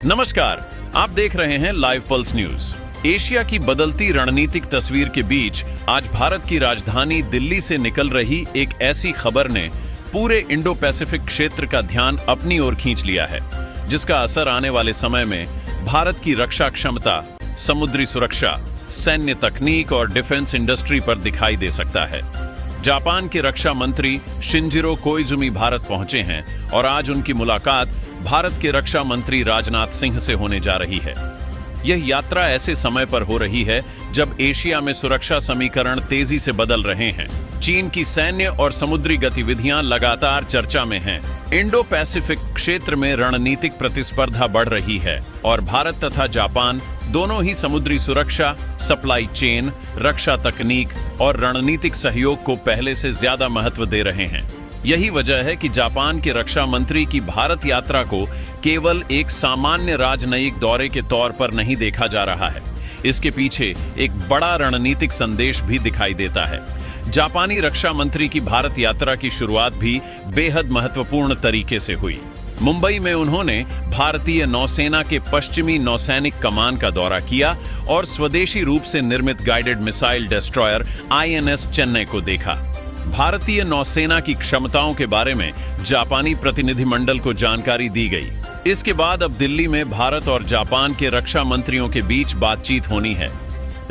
नमस्कार, आप देख रहे हैं लाइव पल्स न्यूज। एशिया की बदलती रणनीतिक तस्वीर के बीच आज भारत की राजधानी दिल्ली से निकल रही एक ऐसी खबर ने पूरे इंडो पैसिफिक क्षेत्र का ध्यान अपनी ओर खींच लिया है, जिसका असर आने वाले समय में भारत की रक्षा क्षमता, समुद्री सुरक्षा, सैन्य तकनीक और डिफेंस इंडस्ट्री पर दिखाई दे सकता है। जापान के रक्षा मंत्री शिंजिरो कोइजुमी भारत पहुंचे हैं और आज उनकी मुलाकात भारत के रक्षा मंत्री राजनाथ सिंह से होने जा रही है। यह यात्रा ऐसे समय पर हो रही है जब एशिया में सुरक्षा समीकरण तेजी से बदल रहे हैं। चीन की सैन्य और समुद्री गतिविधियां लगातार चर्चा में हैं। इंडो पैसिफिक क्षेत्र में रणनीतिक प्रतिस्पर्धा बढ़ रही है और भारत तथा जापान दोनों ही समुद्री सुरक्षा, सप्लाई चेन, रक्षा तकनीक और रणनीतिक सहयोग को पहले से ज्यादा महत्व दे रहे हैं। यही वजह है कि जापान के रक्षा मंत्री की भारत यात्रा को केवल एक सामान्य राजनयिक दौरे के तौर पर नहीं देखा जा रहा है। इसके पीछे एक बड़ा रणनीतिक संदेश भी दिखाई देता है। जापानी रक्षा मंत्री की भारत यात्रा की शुरुआत भी बेहद महत्वपूर्ण तरीके से हुई। मुंबई में उन्होंने भारतीय नौसेना के पश्चिमी नौसैनिक कमान का दौरा किया और स्वदेशी रूप से निर्मित guided missile destroyer INS Chennai को देखा। भारतीय नौसेना की क्षमताओं के बारे में जापानी प्रतिनिधिमंडल को जानकारी दी गई। इसके बाद अब दिल्ली में भारत और जापान के रक्षा मंत्रियों के बीच बातचीत होनी है।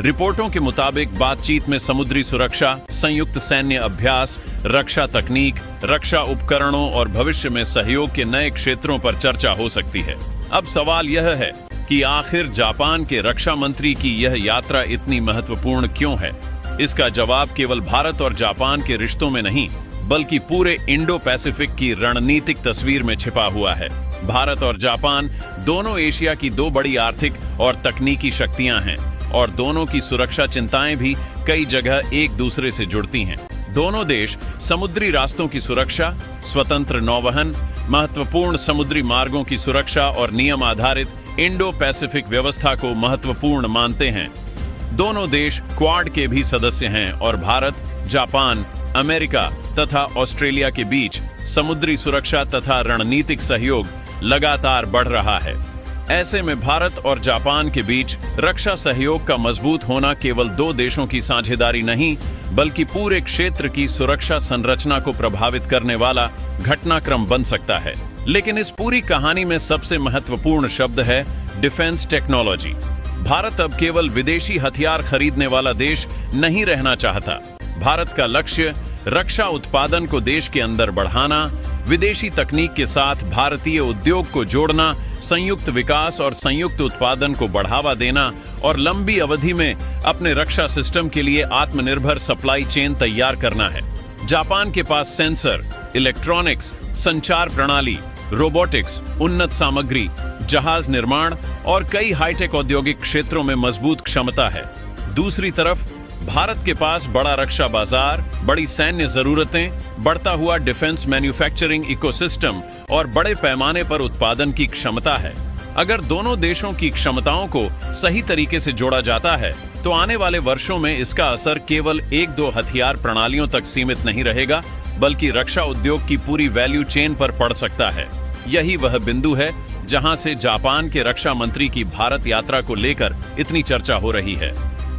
रिपोर्टों के मुताबिक बातचीत में समुद्री सुरक्षा, संयुक्त सैन्य अभ्यास, रक्षा तकनीक, रक्षा उपकरणों और भविष्य में सहयोग के नए क्षेत्रों पर चर्चा हो सकती है। अब सवाल यह है कि आखिर जापान के रक्षा मंत्री की यह यात्रा इतनी महत्वपूर्ण क्यों है? इसका जवाब केवल भारत और जापान के रिश्तों में नहीं, बल्कि पूरे इंडो पैसिफिक की रणनीतिक तस्वीर में छिपा हुआ है। भारत और जापान दोनों एशिया की दो बड़ी आर्थिक और तकनीकी शक्तियां हैं और दोनों की सुरक्षा चिंताएं भी कई जगह एक दूसरे से जुड़ती हैं। दोनों देश समुद्री रास्तों की सुरक्षा, स्वतंत्र नौवहन, महत्वपूर्ण समुद्री मार्गों की सुरक्षा और नियम आधारित इंडो पैसिफिक व्यवस्था को महत्वपूर्ण मानते हैं। दोनों देश क्वाड के भी सदस्य हैं और भारत, जापान, अमेरिका तथा ऑस्ट्रेलिया के बीच समुद्री सुरक्षा तथा रणनीतिक सहयोग लगातार बढ़ रहा है। ऐसे में भारत और जापान के बीच रक्षा सहयोग का मजबूत होना केवल दो देशों की साझेदारी नहीं, बल्कि पूरे क्षेत्र की सुरक्षा संरचना को प्रभावित करने वाला घटनाक्रम बन सकता है। लेकिन इस पूरी कहानी में सबसे महत्वपूर्ण शब्द है डिफेंस टेक्नोलॉजी। भारत अब केवल विदेशी हथियार खरीदने वाला देश नहीं रहना चाहता। भारत का लक्ष्य रक्षा उत्पादन को देश के अंदर बढ़ाना, विदेशी तकनीक के साथ भारतीय उद्योग को जोड़ना, संयुक्त विकास और संयुक्त उत्पादन को बढ़ावा देना और लंबी अवधि में अपने रक्षा सिस्टम के लिए आत्मनिर्भर सप्लाई चेन तैयार करना है। जापान के पास सेंसर, इलेक्ट्रॉनिक्स, संचार प्रणाली, रोबोटिक्स, उन्नत सामग्री, जहाज निर्माण और कई हाईटेक औद्योगिक क्षेत्रों में मजबूत क्षमता है। दूसरी तरफ भारत के पास बड़ा रक्षा बाजार, बड़ी सैन्य जरूरतें, बढ़ता हुआ डिफेंस मैन्युफैक्चरिंग इकोसिस्टम और बड़े पैमाने पर उत्पादन की क्षमता है। अगर दोनों देशों की क्षमताओं को सही तरीके से जोड़ा जाता है तो आने वाले वर्षों में इसका असर केवल एक दो हथियार प्रणालियों तक सीमित नहीं रहेगा, बल्कि रक्षा उद्योग की पूरी वैल्यू चेन पर पड़ सकता है। यही वह बिंदु है जहां से जापान के रक्षा मंत्री की भारत यात्रा को लेकर इतनी चर्चा हो रही है।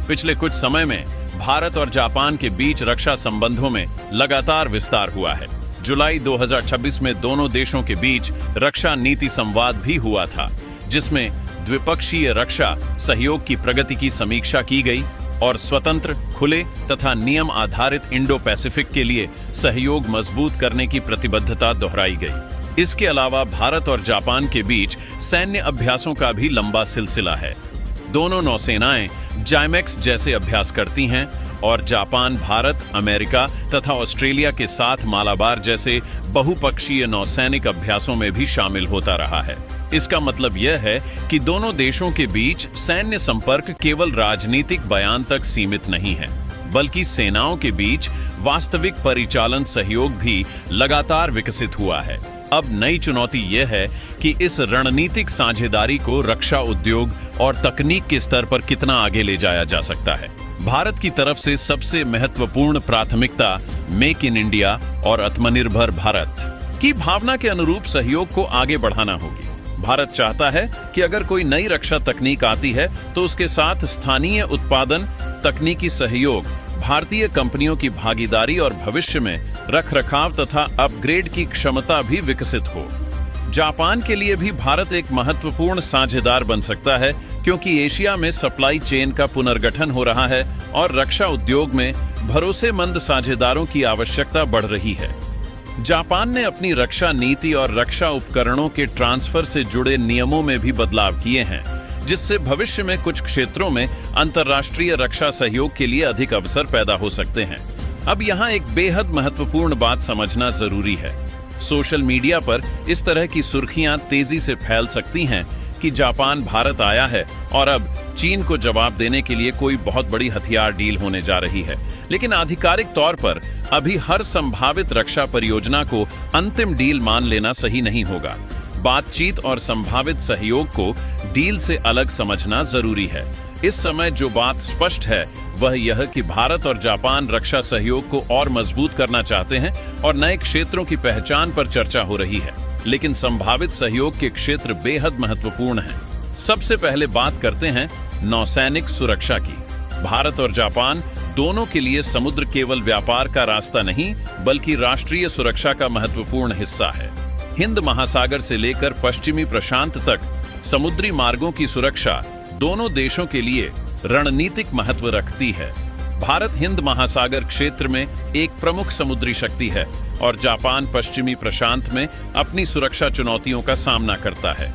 पिछले कुछ समय में भारत और जापान के बीच रक्षा संबंधों में लगातार विस्तार हुआ है। जुलाई 2026 में दोनों देशों के बीच रक्षा नीति संवाद भी हुआ था, जिसमें द्विपक्षीय रक्षा सहयोग की प्रगति की समीक्षा की गई और स्वतंत्र, खुले तथा नियम आधारित इंडो पैसिफिक के लिए सहयोग मजबूत करने की प्रतिबद्धता दोहराई गई। इसके अलावा भारत और जापान के बीच सैन्य अभ्यासों का भी लंबा सिलसिला है। दोनों नौसेनाएं जाइमेक्स जैसे अभ्यास करती हैं और जापान भारत, अमेरिका तथा ऑस्ट्रेलिया के साथ मालाबार जैसे बहुपक्षीय नौसैनिक अभ्यासों में भी शामिल होता रहा है। इसका मतलब यह है कि दोनों देशों के बीच सैन्य संपर्क केवल राजनीतिक बयान तक सीमित नहीं है, बल्कि सेनाओं के बीच वास्तविक परिचालन सहयोग भी लगातार विकसित हुआ है। अब नई चुनौती यह है कि इस रणनीतिक साझेदारी को रक्षा उद्योग और तकनीक के स्तर पर कितना आगे ले जाया जा सकता है। भारत की तरफ से सबसे महत्वपूर्ण प्राथमिकता मेक इन इंडिया और आत्मनिर्भर भारत की भावना के अनुरूप सहयोग को आगे बढ़ाना होगी। भारत चाहता है कि अगर कोई नई रक्षा तकनीक आती है तो उसके साथ स्थानीय उत्पादन, तकनीकी सहयोग, भारतीय कंपनियों की भागीदारी और भविष्य में रखरखाव तथा अपग्रेड की क्षमता भी विकसित हो। जापान के लिए भी भारत एक महत्वपूर्ण साझेदार बन सकता है, क्योंकि एशिया में सप्लाई चेन का पुनर्गठन हो रहा है और रक्षा उद्योग में भरोसेमंद साझेदारों की आवश्यकता बढ़ रही है। जापान ने अपनी रक्षा नीति और रक्षा उपकरणों के ट्रांसफर से जुड़े नियमों में भी बदलाव किए हैं, जिससे भविष्य में कुछ क्षेत्रों में अंतर्राष्ट्रीय रक्षा सहयोग के लिए अधिक अवसर पैदा हो सकते हैं। अब यहाँ एक बेहद महत्वपूर्ण बात समझना जरूरी है। सोशल मीडिया पर इस तरह की सुर्खियां तेजी से फैल सकती हैं कि जापान भारत आया है और अब चीन को जवाब देने के लिए कोई बहुत बड़ी हथियार डील होने जा रही है। लेकिन आधिकारिक तौर पर अभी हर संभावित रक्षा परियोजना को अंतिम डील मान लेना सही नहीं होगा। बातचीत और संभावित सहयोग को डील से अलग समझना जरूरी है। इस समय जो बात स्पष्ट है वह यह कि भारत और जापान रक्षा सहयोग को और मजबूत करना चाहते हैं और नए क्षेत्रों की पहचान पर चर्चा हो रही है। लेकिन संभावित सहयोग के क्षेत्र बेहद महत्वपूर्ण हैं। सबसे पहले बात करते हैं नौसैनिक सुरक्षा की। भारत और जापान दोनों के लिए समुद्र केवल व्यापार का रास्ता नहीं, बल्कि राष्ट्रीय सुरक्षा का महत्वपूर्ण हिस्सा है। हिंद महासागर से लेकर पश्चिमी प्रशांत तक समुद्री मार्गों की सुरक्षा दोनों देशों के लिए रणनीतिक महत्व रखती है। भारत हिंद महासागर क्षेत्र में एक प्रमुख समुद्री शक्ति है और जापान पश्चिमी प्रशांत में अपनी सुरक्षा चुनौतियों का सामना करता है।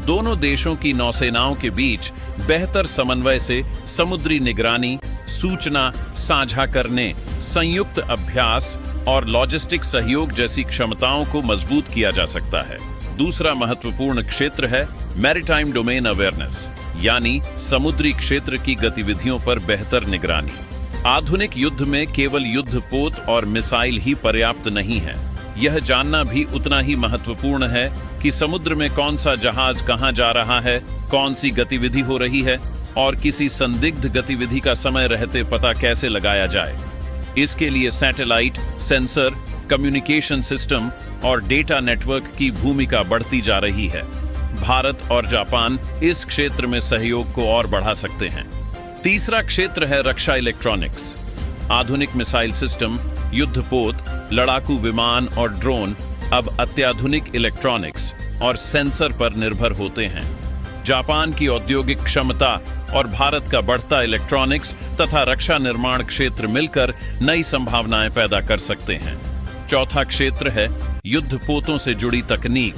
दोनों देशों की नौसेनाओं के बीच बेहतर समन्वय से समुद्री निगरानी, सूचना साझा करने, संयुक्त अभ्यास और लॉजिस्टिक सहयोग जैसी क्षमताओं को मजबूत किया जा सकता है। दूसरा महत्वपूर्ण क्षेत्र है मैरीटाइम डोमेन अवेयरनेस, यानी समुद्री क्षेत्र की गतिविधियों पर बेहतर निगरानी। आधुनिक युद्ध में केवल युद्धपोत और मिसाइल ही पर्याप्त नहीं है। यह जानना भी उतना ही महत्वपूर्ण है कि समुद्र में कौन सा जहाज कहां जा रहा है, कौन सी गतिविधि हो रही है और किसी संदिग्ध गतिविधि का समय रहते पता कैसे लगाया जाए। इसके लिए सैटेलाइट, सेंसर, कम्युनिकेशन सिस्टम और डेटा नेटवर्क की भूमिका बढ़ती जा रही है। भारत और जापान इस क्षेत्र में सहयोग को और बढ़ा सकते हैं। तीसरा क्षेत्र है रक्षा इलेक्ट्रॉनिक्स। आधुनिक मिसाइल सिस्टम, युद्धपोत, लड़ाकू विमान और ड्रोन अब अत्याधुनिक इलेक्ट्रॉनिक्स और सेंसर पर निर्भर होते हैं। जापान की औद्योगिक क्षमता और भारत का बढ़ता इलेक्ट्रॉनिक्स तथा रक्षा निर्माण क्षेत्र मिलकर नई संभावनाएं पैदा कर सकते हैं। चौथा क्षेत्र है युद्धपोतों से जुड़ी तकनीक।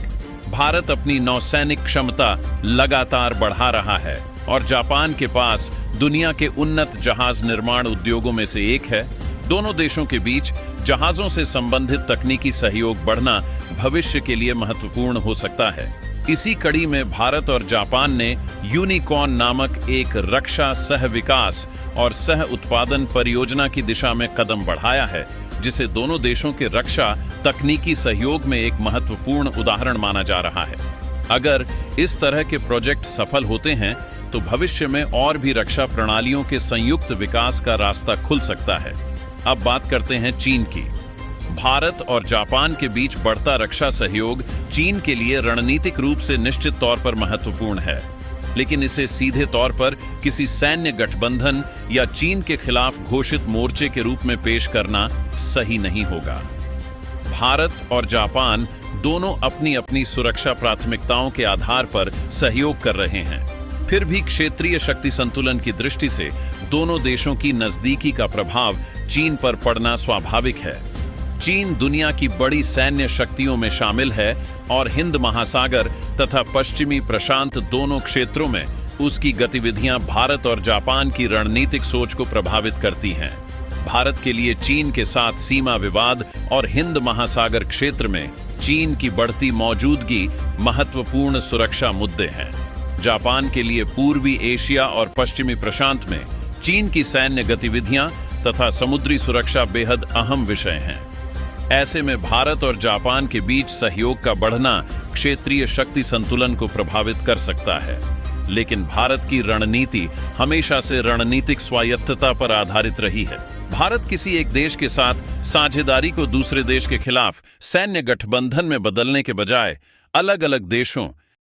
भारत अपनी नौसैनिक क्षमता लगातार बढ़ा रहा है और जापान के पास दुनिया के उन्नत जहाज निर्माण उद्योगों में से एक है। दोनों देशों के बीच जहाजों से संबंधित तकनीकी सहयोग बढ़ना भविष्य के लिए महत्वपूर्ण हो सकता है। इसी कड़ी में भारत और जापान ने यूनिकॉर्न नामक एक रक्षा सह विकास और सह उत्पादन परियोजना की दिशा में कदम बढ़ाया है, जिसे दोनों देशों के रक्षा तकनीकी सहयोग में एक महत्वपूर्ण उदाहरण माना जा रहा है। अगर इस तरह के प्रोजेक्ट सफल होते हैं तो भविष्य में और भी रक्षा प्रणालियों के संयुक्त विकास का रास्ता खुल सकता है। अब बात करते हैं चीन की। भारत और जापान के बीच बढ़ता रक्षा सहयोग चीन के लिए रणनीतिक रूप से निश्चित तौर पर महत्वपूर्ण है, लेकिन इसे सीधे तौर पर किसी सैन्य गठबंधन या चीन के खिलाफ घोषित मोर्चे के रूप में पेश करना सही नहीं होगा। भारत और जापान दोनों अपनी अपनी सुरक्षा प्राथमिकताओं के आधार पर सहयोग कर रहे हैं। फिर भी क्षेत्रीय शक्ति संतुलन की दृष्टि से दोनों देशों की नजदीकी का प्रभाव चीन पर पड़ना स्वाभाविक है। चीन दुनिया की बड़ी सैन्य शक्तियों में शामिल है और हिंद महासागर तथा पश्चिमी प्रशांत दोनों क्षेत्रों में उसकी गतिविधियां भारत और जापान की रणनीतिक सोच को प्रभावित करती हैं। भारत के लिए चीन के साथ सीमा विवाद और हिंद महासागर क्षेत्र में चीन की बढ़ती मौजूदगी महत्वपूर्ण सुरक्षा मुद्दे हैं। जापान के लिए पूर्वी एशिया और पश्चिमी प्रशांत में चीन की सैन्य गतिविधियां तथा समुद्री सुरक्षा बेहद अहम विषय हैं। ऐसे में भारत और जापान के बीच सहयोग का बढ़ना क्षेत्रीय शक्ति संतुलन को प्रभावित कर सकता है। लेकिन भारत की रणनीति हमेशा से रणनीतिक स्वायत्तता पर आधारित रही है। भारत किसी एक देश के साथ साझेदारी को दूसरे देश के खिलाफ सैन्य गठबंधन में बदलने के बजाय अलग अलग देशों